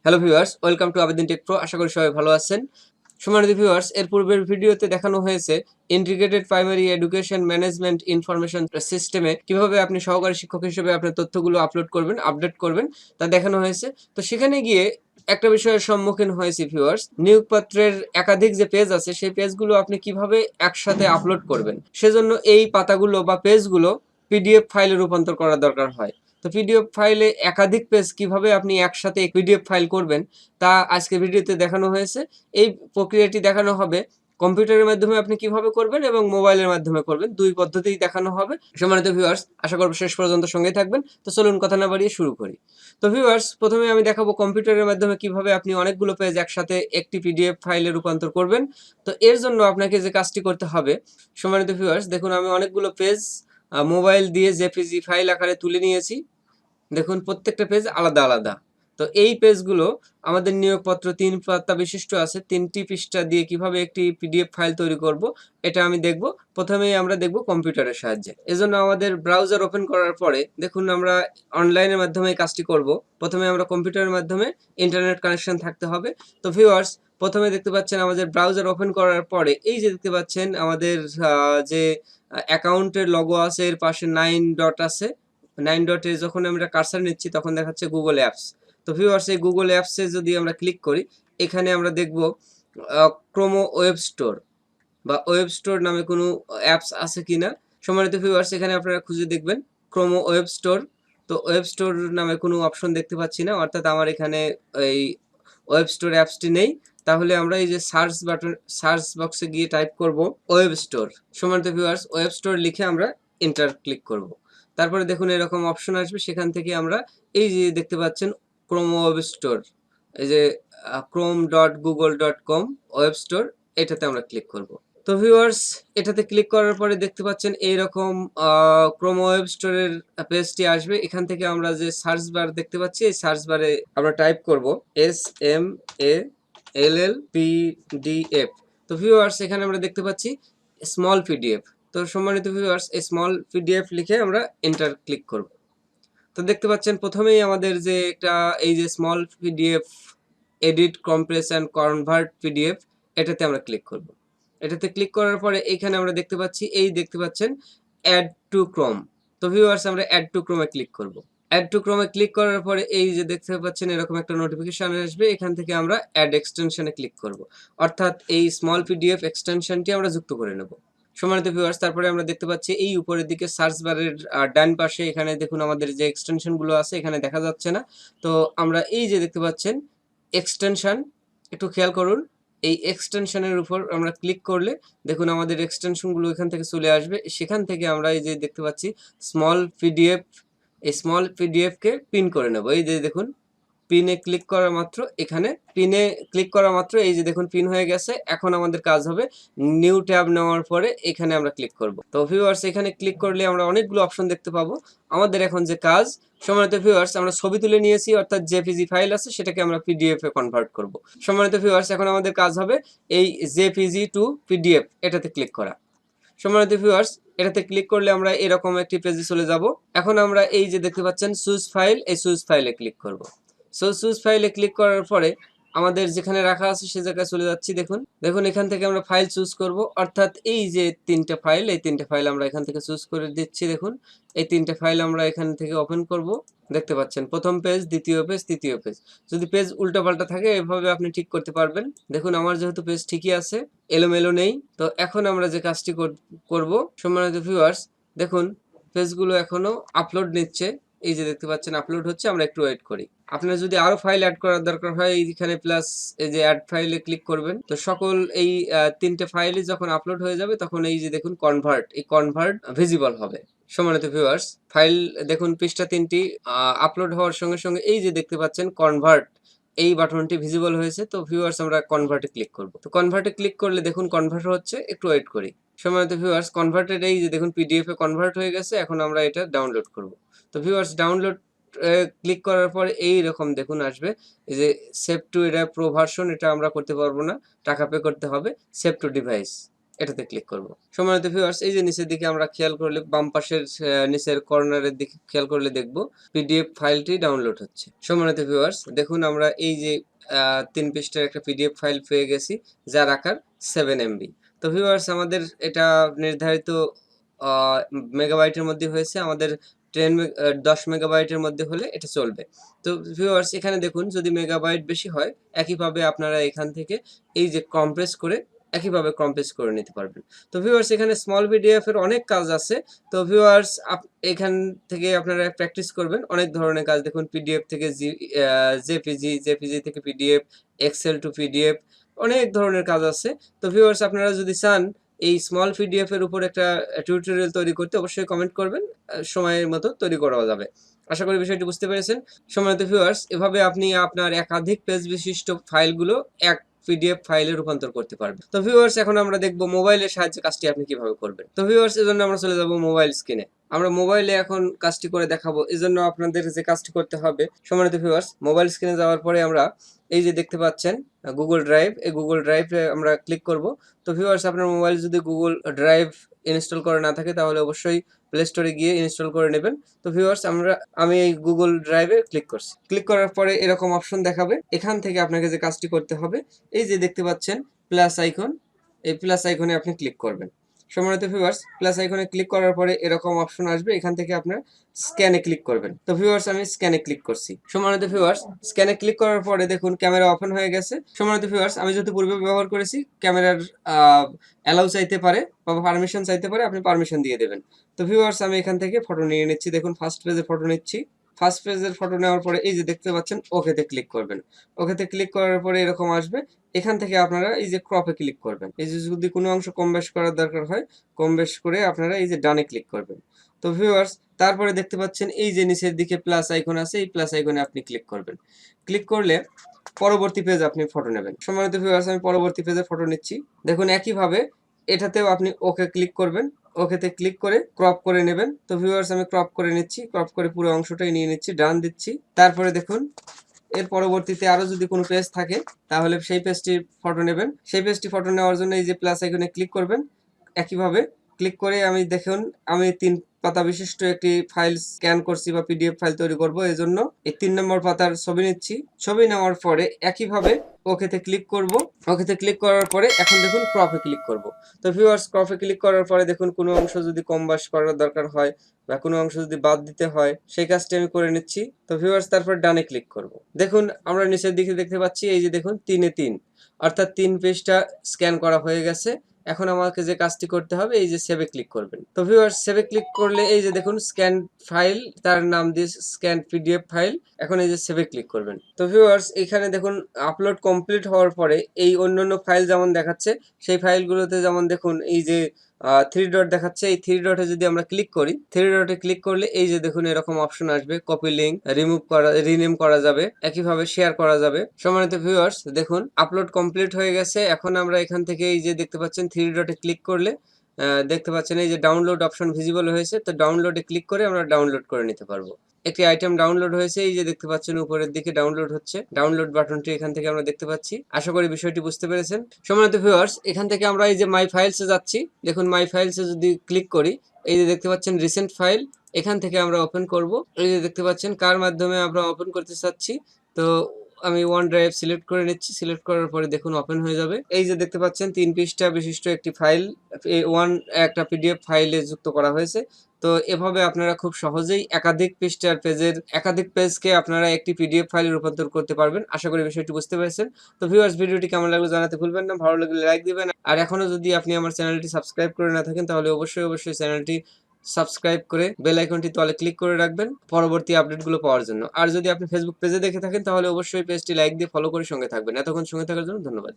Hello viewers, welcome to Abedin tech pro. আশা করি সবাই ভালো আছেন। সম্মানিত ভিউয়ার্স, এর পূর্বের ভিডিওতে দেখানো হয়েছে integrated primary education management information সিস্টেমে কিভাবে আপনি সহকারী শিক্ষক হিসেবে আপনার তথ্যগুলো আপলোড করবেন, আপডেট করবেন, তা দেখানো হয়েছে। তো সেখানে গিয়ে একটা বিষয়ের সম্মুখীন হয়েছি ভিউয়ার্স, নিয়োগপত্রের একাধিক যে পেজ আছে সেই পেজগুলো আপনি কিভাবে একসাথে আপলোড করবেন, সেজন্য এই পাতাগুলো বা পেজগুলো পিডিএফ ফাইলে রূপান্তর করা দরকার হয়। তো পিডিএফ ফাইলে একাধিক পেজ কিভাবে আপনি একসাথে পিডিএফ ফাইল করবেন তা আজকে ভিডিওতে দেখানো হয়েছে। এই প্রক্রিয়াটি দেখানো হবে কম্পিউটারের মাধ্যমে আপনি কিভাবে করবেন এবং মোবাইলের মাধ্যমে করবেন, দুই পদ্ধতিই দেখানো হবে। সম্মানিত ভিউয়ার্স, আশা করব শেষ পর্যন্ত সঙ্গে থাকবেন। তো চলুন কথা না বাড়িয়ে শুরু করি। তো ভিউয়ার্স, প্রথমে আমি দেখাবো কম্পিউটারের মাধ্যমে কিভাবে আপনি অনেকগুলো পেজ একসাথে একটি পিডিএফ ফাইলে রূপান্তর করবেন। তো এর জন্য আপনাকে যে কাজটি করতে হবে, সম্মানিত ভিউয়ার্স, দেখুন আমি অনেকগুলো পেজ মোবাইল দিয়ে জেপিজি ফাইল আকারে তুলে নিয়েছি। দেখুন প্রত্যেকটা পেজ আলাদা আলাদা। তো এই পেজগুলো আমাদের নিয়োগপত্র ৩ পাতা বিশিষ্ট আছে। ৩টি পৃষ্ঠা দিয়ে কিভাবে একটি পিডিএফ ফাইল তৈরি করব এটা আমি দেখব। প্রথমেই আমরা দেখব কম্পিউটারের সাহায্যে। এজন্য আমাদের ব্রাউজার ওপেন করার পরে দেখুন আমরা অনলাইনের মাধ্যমে এই কাজটি করব। প্রথমে আমরা কম্পিউটারের মাধ্যমে ইন্টারনেট কানেকশন থাকতে হবে। তো ভিউয়ার্স, প্রথমে দেখতে পাচ্ছেন আমাদের ব্রাউজার ওপেন করার পরে এই যে দেখতে পাচ্ছেন আমাদের যে অ্যাকাউন্টের লোগো আছে এর পাশে 9 ডট আছে। 9 ডটে যখন আমরা কার্সার নিচ্ছি তখন দেখাচ্ছে গুগল অ্যাপস। তো ভিউয়ার্স, এই গুগল অ্যাপসে যদি আমরা ক্লিক করি, এখানে আমরা দেখব ক্রোমো ওয়েব স্টোর বা ওয়েব স্টোর নামে কোনো অ্যাপস আছে কিনা। সম্মানিত ভিউয়ার্স, এখানে আপনারা খুঁজে দেখবেন ক্রোমো ওয়েব স্টোর। তো ওয়েব স্টোর নামে কোনো অপশন দেখতে পাচ্ছি না, অর্থাৎ আমার এখানে এই ওয়েব স্টোর অ্যাপসটি নেই। তাহলে আমরা এই যে সার্চ বাটন, সার্চ বক্সে গিয়ে টাইপ করব ওয়েব স্টোর। সম্মানিত ভিউয়ার্স, ওয়েব স্টোর লিখে আমরা এন্টার ক্লিক করব। তারপরে দেখুন এরকম অপশন আসবে, সেখান থেকে আমরা এই যে দেখতে পাচ্ছেন ক্রোম ওয়েব স্টোর, এই যে chrome.google.com ওয়েব স্টোর, এটাতে আমরা ক্লিক করব। তো ভিউয়ার্স, এটাতে ক্লিক করার পরে দেখতে পাচ্ছেন এইরকম ক্রোম ওয়েব স্টোরের পেজটি আসবে। এখান থেকে আমরা যে সার্চ বার দেখতে পাচ্ছি, এই সার্চ বারে আমরা টাইপ করব SMALLPDF। তো ভিউয়ার্স, এখানে আমরা দেখতে পাচ্ছি স্মল পিডিএফ। তো সম্মানিত ভিউয়ার্স, এই স্মল পিডিএফ লিখে আমরা এন্টার ক্লিক করব। তো দেখতে পাচ্ছেন প্রথমেই আমাদের যে একটা এই যে small PDF edit compress and convert PDF, এটাতে আমরা ক্লিক করব। এটাতে ক্লিক করার পরে এইখানে আমরা দেখতে পাচ্ছি, এই দেখতে পাচ্ছেন অ্যাড টু ক্রোম। তো ভিউয়ার্স, আমরা অ্যাড টু ক্রোমে ক্লিক করব। অ্যাড টু ক্রোমে ক্লিক করার পরে এই যে দেখতে পাচ্ছেন এরকম একটা নোটিফিকেশন আসবে, এখান থেকে আমরা অ্যাড এক্সটেনশনে ক্লিক করব, অর্থাৎ এই স্মল পিডিএফ এক্সটেনশনটি আমরা যুক্ত করে নেব। সম্মানিত ভিউয়ার্স, তারপরে আমরা দেখতে পাচ্ছি এই উপরের দিকে সার্চ বারের ডান পাশে এখানে দেখুন আমাদের যে এক্সটেনশন গুলো আছে এখানে দেখা যাচ্ছে না। তো আমরা এই যে দেখতে পাচ্ছেন এক্সটেনশন, একটু খেয়াল করুন। এই এক্সটেনশনের উপর আমরা ক্লিক করলে দেখুন আমাদের এক্সটেনশন গুলো এখান থেকে চলে আসবে। সেখান থেকে আমরা এই যে দেখতে পাচ্ছি স্মল পিডিএফ, এই স্মল পিডিএফ কে পিন করে নেব। এই যে দেখুন পিনে ক্লিক করা মাত্র, এখানে পিনে ক্লিক করা মাত্র এই যে দেখুন পিন হয়ে গেছে। এখন আমাদের কাজ হবে নিউ ট্যাব নেওয়ার পরে এখানে আমরা ক্লিক করব। তো ভিউয়ার্স, এখানে ক্লিক করলে আমরা অনেকগুলো অপশন দেখতে পাবো। আমাদের এখন যে কাজ, সম্মানিত ভিউয়ার্স, আমরা ছবি তুলে নিয়েছি, অর্থাৎ জেপিজি ফাইল আছে সেটাকে আমরা পিডিএফ এ কনভার্ট করব। সম্মানিত ভিউয়ার্স, এখন আমাদের কাজ হবে এই জেপিজি টু পিডিএফ এটাতে ক্লিক করা। সম্মানিত ভিউয়ার্স, এটাতে ক্লিক করলে আমরা এরকম একটি পেজে চলে যাব। এখন আমরা এই যে দেখতে পাচ্ছেন চুজ ফাইল, এই চুজ ফাইলে ক্লিক করব। সো চুজ ফাইলে ক্লিক করার পরে আমাদের যেখানে রাখা আছে সে জায়গায় চলে যাচ্ছি। দেখুন দেখুন এখান থেকে আমরা ফাইল চুজ করব, অর্থাৎ এই যে তিনটা ফাইল, এই তিনটা ফাইল আমরা এখান থেকে চুজ করে দিচ্ছি। দেখুন এই তিনটা ফাইল আমরা এখান থেকে ওপেন করব। দেখতে পাচ্ছেন প্রথম পেজ, দ্বিতীয় পেজ, তৃতীয় পেজ। যদি পেজ উল্টাপাল্টা থাকে এভাবে আপনি ঠিক করতে পারবেন। দেখুন আমার যেহেতু পেজ ঠিকই আছে, এলোমেলো নেই। তো এখন আমরা যে কাজটি করব, সম্মানিত ভিউয়ার্স, দেখুন পেজগুলো এখনো আপলোড নিচ্ছে। এই যে দেখতে পাচ্ছেন আপলোড হচ্ছে, আমরা একটু ওয়েট করি। আপনার যদি আরো ফাইল অ্যাড করার দরকার হয়, এইখানে প্লাস এই যে অ্যাড ফাইলে ক্লিক করবেন। তো সকল এই তিনটে ফাইলই যখন আপলোড হয়ে যাবে তখন এই যে দেখুন কনভার্ট, এই কনভার্ট ভিজিবল হবে। সম্মানিত ভিউয়ার্স, ফাইল দেখুন পৃষ্ঠা 3টি আপলোড হওয়ার সঙ্গে সঙ্গে এই যে দেখতে পাচ্ছেন কনভার্ট, এই বাটনটি ভিজিবল হয়েছে। তো ভিউয়ার্স, আমরা কনভার্টে ক্লিক করব। তো কনভার্টে ক্লিক করলে দেখুন কনভার্ট হচ্ছে, একটু ওয়েট করি। সম্মানিত ভিউয়ার্স, কনভার্টেড এই যে দেখুন পিডিএফ এ কনভার্ট হয়ে গেছে। এখন আমরা এটা ডাউনলোড করব। তো ভিউয়ার্স, ডাউনলোড ক্লিক করার পরে এই রকম দেখুন আসবে, এই যে সেভ টু, এটা প্রো ভার্সন, এটা আমরা করতে পারবো না, টাকা পে করতে হবে। সেভ টু ডিভাইস, এটাতে ক্লিক করব। সম্মানিত ভিউয়ার্স, এই যে নিচের দিকে আমরা খেয়াল করলে বাম পাশের নিচের কর্নারের দিকে খেয়াল করলে দেখব পিডিএফ ফাইলটি ডাউনলোড হচ্ছে। সম্মানিত ভিউয়ার্স, দেখুন আমরা এই যে 3 পৃষ্ঠার একটা পিডিএফ ফাইল পেয়ে গেছি, যার আকার 7 MB। তো ভিউয়ার্স, আমাদের এটা নির্ধারিত মেগাবাইটের মধ্যে হয়েছে, আমাদের 10 মেগাবাইটের মধ্যে হলে এটা চলবে। তো ভিউয়ার্স, এখানে দেখুন যদি মেগাবাইট বেশি হয়, একইভাবে আপনারা এখান থেকে এই যে কম্প্রেস করে একইভাবে কম্প্রেস করে নিতে পারবেন। তো ভিউয়ার্স, এখানে স্মল পিডিএফ এর অনেক কাজ আছে। তো ভিউয়ার্স, এখান থেকে আপনারা প্র্যাকটিস করবেন অনেক ধরনের কাজ। দেখুন পিডিএফ থেকে জেপিজি, জেপিজি থেকে পিডিএফ, এক্সেল টু পিডিএফ, অনেক ধরনের কাজ আছে। তো ভিউয়ার্স, আপনারা যদি চান এই স্মল পিডিএফ এর উপর একটা টিউটোরিয়াল তৈরি করতে, অবশ্যই কমেন্ট করবেন, সময়ের মতো তৈরি করা যাবে। আশা করি বিষয়টি বুঝতে পেরেছেন। সম্মানিত ভিউয়ার্স, এভাবে আপনি আপনার একাধিক পেজ বিশিষ্ট ফাইলগুলো এক পিডিএফ ফাইলে রূপান্তর করতে পারবেন। তো ভিউয়ার্স, এখন আমরা দেখব মোবাইলের সাহায্যে কাজটি আপনি কিভাবে করবেন। তো ভিউয়ার্স, এজন্য আমরা চলে যাব মোবাইল স্ক্রিনে। আমরা মোবাইলে এখন কাজটি করে দেখাবো। এজন্য আপনাদের যে কাজটি করতে হবে, সম্মানিত ভিউয়ার্স, মোবাইল স্ক্রিনে যাওয়ার পরে আমরা এই যে দেখতে পাচ্ছেন গুগল ড্রাইভ, এই গুগল ড্রাইভে আমরা ক্লিক করব। তো ভিউয়ার্স, আপনার মোবাইল যদি গুগল ড্রাইভ ইনস্টল করা না থাকে তাহলে অবশ্যই প্লে স্টোরে গিয়ে ইনস্টল করে নেবেন। তো ভিউয়ার্স, আমি এই গুগল ড্রাইভে ক্লিক করছি। ক্লিক করার পরে এরকম অপশন দেখাবে। এখান থেকে আপনাকে যে কাজটি করতে হবে, এই যে দেখতে পাচ্ছেন প্লাস আইকন, এই প্লাস আইকনে আপনি ক্লিক করবেন। সম্মানিত ভিউয়ার্স, প্লাস আইকনে ক্লিক করার পরে এরকম অপশন আসবে, এখান থেকে আপনার স্ক্যানে ক্লিক করবেন। তো ভিউয়ার্স, আমি স্ক্যানে ক্লিক করছি। সম্মানিত ভিউয়ার্স, স্ক্যানে ক্লিক করার পরে দেখুন ক্যামেরা ওপেন হয়ে গেছে। সম্মানিত ভিউয়ার্স, আমি যেহেতু পূর্বে ব্যবহার করেছি, ক্যামেরার অ্যালাউ চাইতে পারে বা পারমিশন চাইতে পারে, আপনি পারমিশন দিয়ে দেবেন। তো ভিউয়ার্স, আমি এখান থেকে ফটো নিয়ে নিচ্ছি। দেখুন ফার্স্ট পেজের ফটো নিচ্ছি। ফার্স্ট পেজের ফটো নেওয়ার পরে এই যে দেখতে পাচ্ছেন ওকেতে ক্লিক করবেন। ওকেতে ক্লিক করার পরে এরকম আসবে। এখান থেকে আপনারা এই যে ক্রপে ক্লিক করবেন। এই যে যদি কোনো অংশ কম বেশ করার দরকার হয়, কম বেশ করে আপনারা এই যে ডানে ক্লিক করবেন। তো ভিউয়ার্স, তারপরে দেখতে পাচ্ছেন এই যে নিচের দিকে প্লাস আইকন আছে, এই প্লাস আইকনে আপনি ক্লিক করবেন। ক্লিক করলে পরবর্তী পেজ আপনি ফটো নেবেন। সম্মানিত ভিউয়ার্স, আমি পরবর্তী পেজে ফটো নিচ্ছি। দেখুন একইভাবে এটাতেও আপনি ওকে ক্লিক করবেন। ওকেতে ক্লিক করে ক্রপ করে নেবেন। তো ভিউয়ার্স, আমি ক্রপ করে নিচ্ছি। ক্রপ করে পুরো অংশটাই নিয়ে নিচ্ছি, ডান দিচ্ছি। তারপরে দেখুন এর পরবর্তীতে আরো যদি কোনো পেজ থাকে তাহলে সেই পেজটির ফটো নেবেন। সেই পেজটি ফটো নেওয়ার জন্য এই যে প্লাস আইকনে ক্লিক করবেন। একইভাবে ক্লিক করে আমি 3 পাতা বিশিষ্ট একটি ফাইল স্ক্যান করছি বা পিডিএফ ফাইল তৈরি করব। এজন্য এই 3 নম্বর পাতার ছবি নিচ্ছি। ছবি নেওয়ার পরে একইভাবে ওকেতে ক্লিক করব। ওকেতে ক্লিক করার পরে এখন দেখুন ক্রপে ক্লিক করব। তো ভিউয়ার্স, ক্রপে ক্লিক করার পরে দেখুন কোনো অংশ যদি কম বাস করার দরকার হয় বা কোনো অংশ যদি বাদ দিতে হয়, সেই কাজটি আমি করে নিচ্ছি। তো ভিউয়ার্স, তারপর ডানে ক্লিক করব। দেখুন আমরা নিচের দিকে দেখতে পাচ্ছি এই যে দেখুন 3 এ 3, অর্থাৎ 3 পেজটা স্ক্যান করা হয়ে গেছে। এখন আমাকে যে কাজটি করতে হবে এই যে সেভে ক্লিক করবেন। তো ভিউয়ার্স, সেভে ক্লিক করলে এই যে দেখুন স্ক্যান ফাইল, তার নাম দিয়ে স্ক্যান পিডিএফ ফাইল। এখন এই যে সেভে ক্লিক করবেন। তো ভিউয়ার্স, এখানে দেখুন আপলোড কমপ্লিট হওয়ার পরে এই অন্যান্য ফাইল যেমন দেখাচ্ছে, সেই ফাইলগুলোতে যেমন দেখুন এই যে 3 ডট দেখাচ্ছে, এই 3 ডটে যদি আমরা ক্লিক করি, 3 ডটে ক্লিক করলে এই যে দেখুন এরকম অপশন আসবে, কপি লিঙ্ক, রিনেম করা যাবে, একইভাবে শেয়ার করা যাবে। সম্মানিত ভিউয়ার্স, দেখুন আপলোড কমপ্লিট হয়ে গেছে। এখন আমরা এখান থেকে এই যে দেখতে পাচ্ছেন 3 ডটে ক্লিক করলে দেখতে পাচ্ছেন এই যে ডাউনলোড অপশন ভিজিবল হয়েছে। তো ডাউনলোডে ক্লিক করে আমরা ডাউনলোড করে নিতে পারবো। একটি আইটেম ডাউনলোড হয়েছে, এই যে দেখতে পাচ্ছেন উপরের দিকে ডাউনলোড হচ্ছে। ডাউনলোড বাটনটি এখান থেকে আমরা দেখতে পাচ্ছি। আশা করি বিষয়টি বুঝতে পেরেছেন। সম্মানিত ভিউয়ার্স, এখান থেকে আমরা এই যে মাই ফাইলসে যাচ্ছি। দেখুন মাই ফাইলসে যদি ক্লিক করি, এই যে দেখতে পাচ্ছেন রিসেন্ট ফাইল, এখান থেকে আমরা ওপেন করব। এই যে দেখতে পাচ্ছেন কার মাধ্যমে আমরা ওপেন করতে চাচ্ছি। তো আমি ওয়ান ড্রাইভ সিলেক্ট করে নিচ্ছি। সিলেক্ট করার পরে দেখুন ওপেন হয়ে যাবে। এই যে দেখতে পাচ্ছেন 3 পৃষ্ঠা বিশিষ্ট একটি ফাইল একটা পিডিএফ ফাইলে যুক্ত করা হয়েছে। তো এভাবে আপনারা খুব সহজেই একাধিক পৃষ্ঠার একাধিক পেজকে আপনারা একটি পিডিএফ ফাইলে রূপান্তর করতে পারবেন। আশা করি বিষয়টি বুঝতে পেরেছেন। তো ভিউয়ার্স, ভিডিওটি কেমন লাগলো জানাতে ভুলবেন না। ভালো লাগলে লাইক দিবেন। আর এখনো যদি আপনি আমার চ্যানেলটি সাবস্ক্রাইব করে না থাকেন তাহলে অবশ্যই চ্যানেলটি সাবস্ক্রাইব করে বেল আইকনটি তলে ক্লিক করে রাখবেন পরবর্তী আপডেটগুলো পাওয়ার জন্য। আর যদি আপনি ফেসবুক পেজে দেখে থাকেন তাহলে অবশ্যই পেজটি লাইক দিয়ে ফলো করে সঙ্গে থাকবেন। এতক্ষণ সঙ্গে থাকার জন্য ধন্যবাদ।